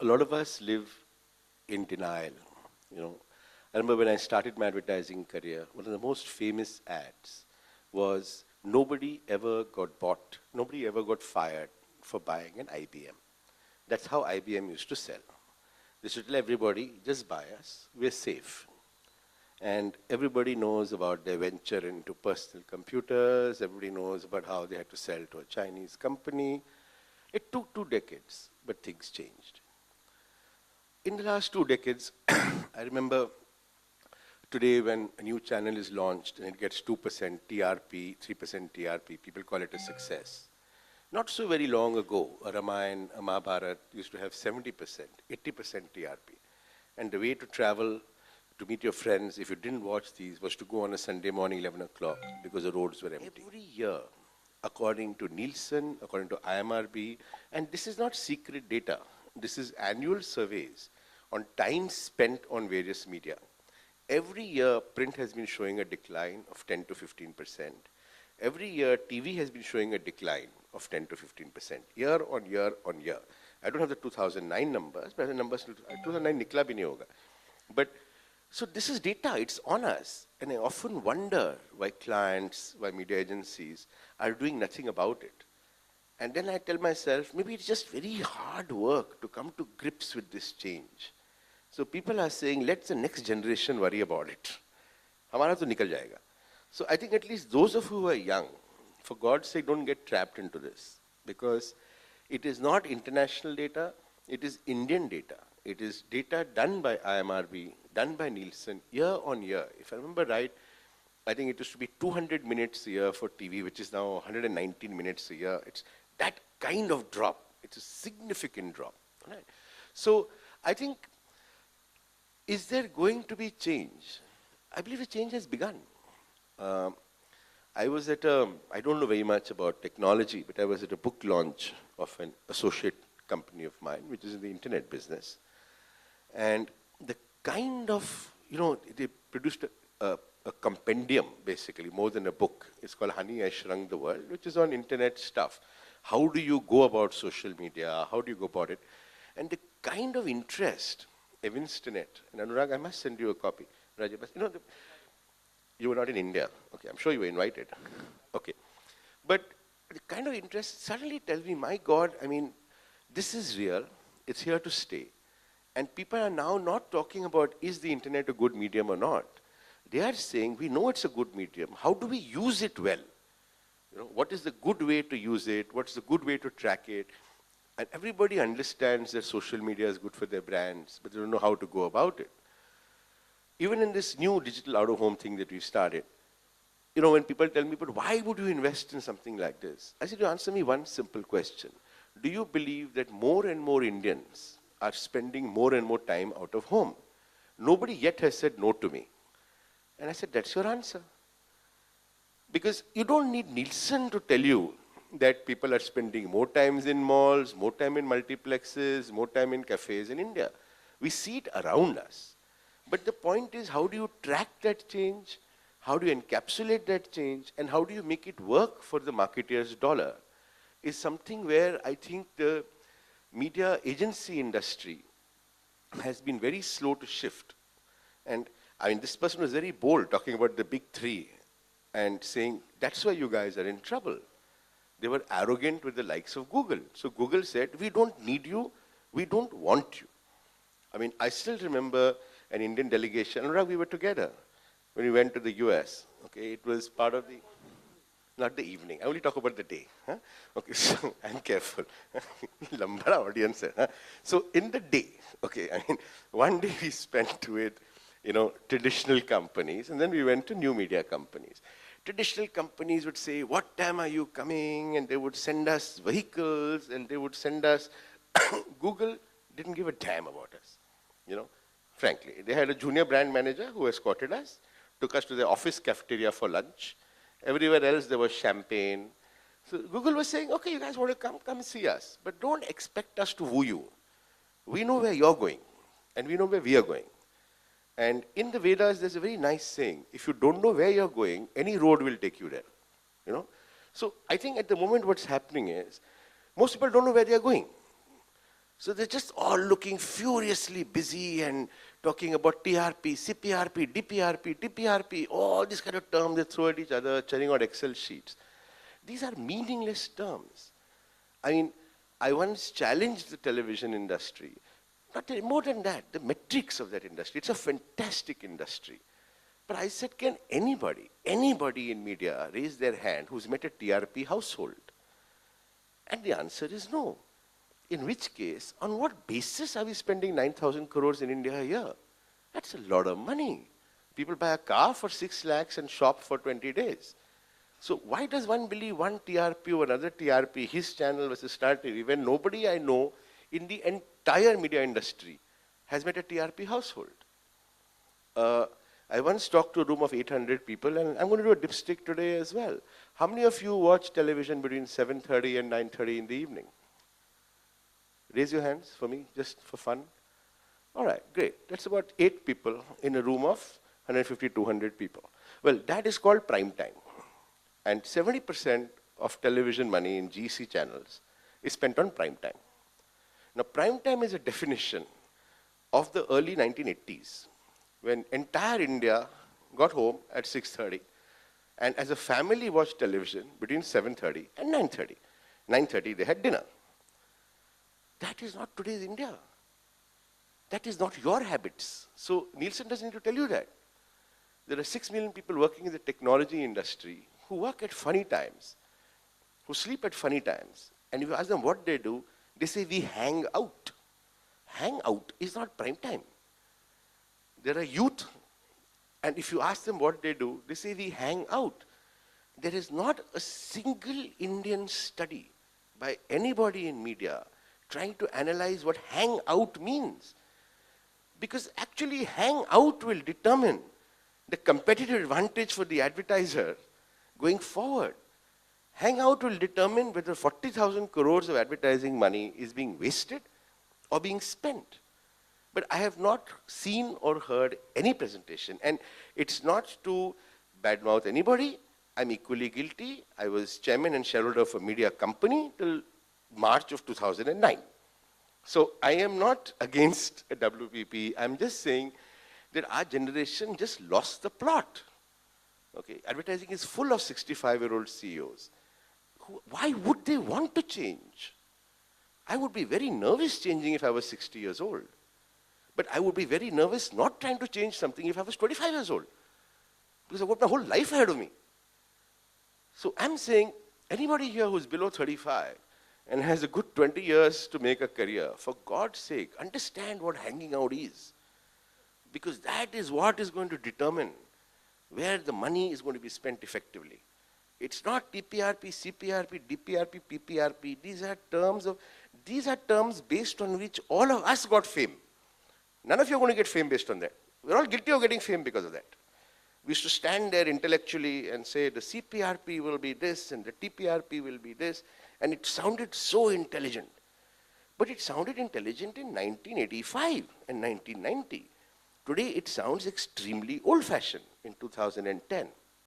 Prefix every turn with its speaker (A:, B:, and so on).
A: a lot of us live in denial. You know, I remember when I started my advertising career, one of the most famous ads was nobody ever got bought, nobody ever got fired for buying an IBM. That's how IBM used to sell. They should tell everybody, just buy us, we're safe. And everybody knows about their venture into personal computers, everybody knows about how they had to sell to a Chinese company. It took 2 decades, but things changed. In the last 2 decades, I remember today when a new channel is launched and it gets 2% TRP, 3% TRP, people call it a success. Not so very long ago, a Ramayana, a Mahabharata used to have 70%, 80% TRP. And the way to travel to meet your friends, if you didn't watch these, was to go on a Sunday morning, 11 o'clock, because the roads were empty. Every year, according to Nielsen, according to IMRB, and this is not secret data, this is annual surveys on time spent on various media. Every year, print has been showing a decline of 10 to 15%. Every year, TV has been showing a decline of 10 to 15%, year on year on year. I don't have the 2009 numbers, but the numbers 2009 nikla bhi nahi hoga. But so this is data, it's on us. And I often wonder why clients, why media agencies are doing nothing about it. And then I tell myself, maybe it's just very hard work to come to grips with this change. So people are saying, let the next generation worry about it. Hamara to nikal jayega. So I think at least those of you who are young, for God's sake, don't get trapped into this. Because it is not international data, it is Indian data. It is data done by IMRB, done by Nielsen, year on year. If I remember right, I think it used to be 200 minutes a year for TV, which is now 119 minutes a year. It's that kind of drop. It's a significant drop. Right? So I think, is there going to be change? I believe a change has begun. I was at I don't know very much about technology, but I was at a book launch of an associate company of mine, which is in the internet business. And the kind of, they produced a compendium, basically, more than a book. It's called Honey, I Shrunk the World, which is on internet stuff. How do you go about social media? How do you go about it? And the kind of interest, Evanstinet, and Anurag, I must send you a copy. Rajat, you were not in India. Okay, I'm sure you were invited. Okay. But the kind of interest suddenly tells me, my God, I mean, this is real. It's here to stay. And people are now not talking about, is the internet a good medium or not? They are saying, we know it's a good medium. How do we use it well? What is the good way to use it? What's the good way to track it? And everybody understands that social media is good for their brands, but they don't know how to go about it. Even in this new digital out-of-home thing that we've started, when people tell me, but why would you invest in something like this? I said, you answer me one simple question. Do you believe that more and more Indians are spending more and more time out of home? Nobody yet has said no to me. And I said, that's your answer. Because you don't need Nielsen to tell you that people are spending more times in malls, more time in multiplexes, more time in cafes in India. We see it around us. But the point is, how do you track that change? How do you encapsulate that change? And how do you make it work for the marketeer's dollar? Is something where I think the media agency industry has been very slow to shift. And I mean, this person was very bold talking about the big three and saying, that's why you guys are in trouble. They were arrogant with the likes of Google. So Google said, we don't need you, we don't want you. I mean, I still remember an Indian delegation, Anurag, we were together when we went to the US. Okay, it was part of the, not the evening, I only talk about the day. Huh? Okay, so I'm careful. Lambada audience. Huh? So in the day, okay, I mean, one day we spent with, traditional companies, and then we went to new media companies. Traditional companies would say, what time are you coming? And they would send us vehicles, and they would send us, Google didn't give a damn about us, frankly. They had a junior brand manager who escorted us, took us to the office cafeteria for lunch. Everywhere else there was champagne. So Google was saying, okay, you guys want to come and see us, but don't expect us to woo you. We know where you're going, and we know where we are going. And in the Vedas, there's a very nice saying, if you don't know where you're going, any road will take you there. So I think at the moment what's happening is, most people don't know where they're going. So they're just all looking furiously busy and talking about TRP, CPRP, DPRP, TPRP, all these kind of terms they throw at each other, churning out Excel sheets. These are meaningless terms. I mean, I once challenged the television industry, not more than that, the metrics of that industry. It's a fantastic industry. But I said, can anybody in media raise their hand who's met a TRP household? And the answer is no. In which case, on what basis are we spending 9,000 crores in India a year? That's a lot of money. People buy a car for 6 lakhs and shop for 20 days. So why does one believe one TRP or another TRP, his channel versus Star TV, when nobody I know in the entire media industry has met a TRP household? I once talked to a room of 800 people, and I'm going to do a dipstick today as well. How many of you watch television between 7:30 and 9:30 in the evening? Raise your hands for me, just for fun. All right, great. That's about 8 people in a room of 150, 200 people. Well, that is called prime time. And 70% of television money in GC channels is spent on prime time. Now, prime time is a definition of the early 1980s, when entire India got home at 6:30, and as a family watched television between 7:30 and 9:30. 9:30 they had dinner. That is not today's India. That is not your habits. So Nielsen doesn't need to tell you that. There are 6 million people working in the technology industry who work at funny times, who sleep at funny times. And if you ask them what they do, they say we hang out. Hang out is not prime time. There are youth, and if you ask them what they do, they say we hang out. There is not a single Indian study by anybody in media trying to analyze what hang out means. Because actually hang out will determine the competitive advantage for the advertiser going forward. Hang out will determine whether 40,000 crores of advertising money is being wasted or being spent. But I have not seen or heard any presentation, and it's not to badmouth anybody. I'm equally guilty. I was chairman and shareholder of a media company till March of 2009. So I am not against a WPP. I'm just saying that our generation just lost the plot. Okay, advertising is full of 65-year-old CEOs. Why would they want to change? I would be very nervous changing if I was 60 years old. But I would be very nervous not trying to change something if I was 25 years old. Because I've got my whole life ahead of me. So I'm saying, anybody here who's below 35 and has a good 20 years to make a career, for God's sake, understand what hanging out is. Because that is what is going to determine where the money is going to be spent effectively. It's not TPRP, CPRP, DPRP, PPRP. These are terms based on which all of us got fame. None of you are going to get fame based on that. We're all guilty of getting fame because of that. We used to stand there intellectually and say the CPRP will be this and the TPRP will be this, and it sounded so intelligent. But it sounded intelligent in 1985 and 1990. Today it sounds extremely old-fashioned in 2010.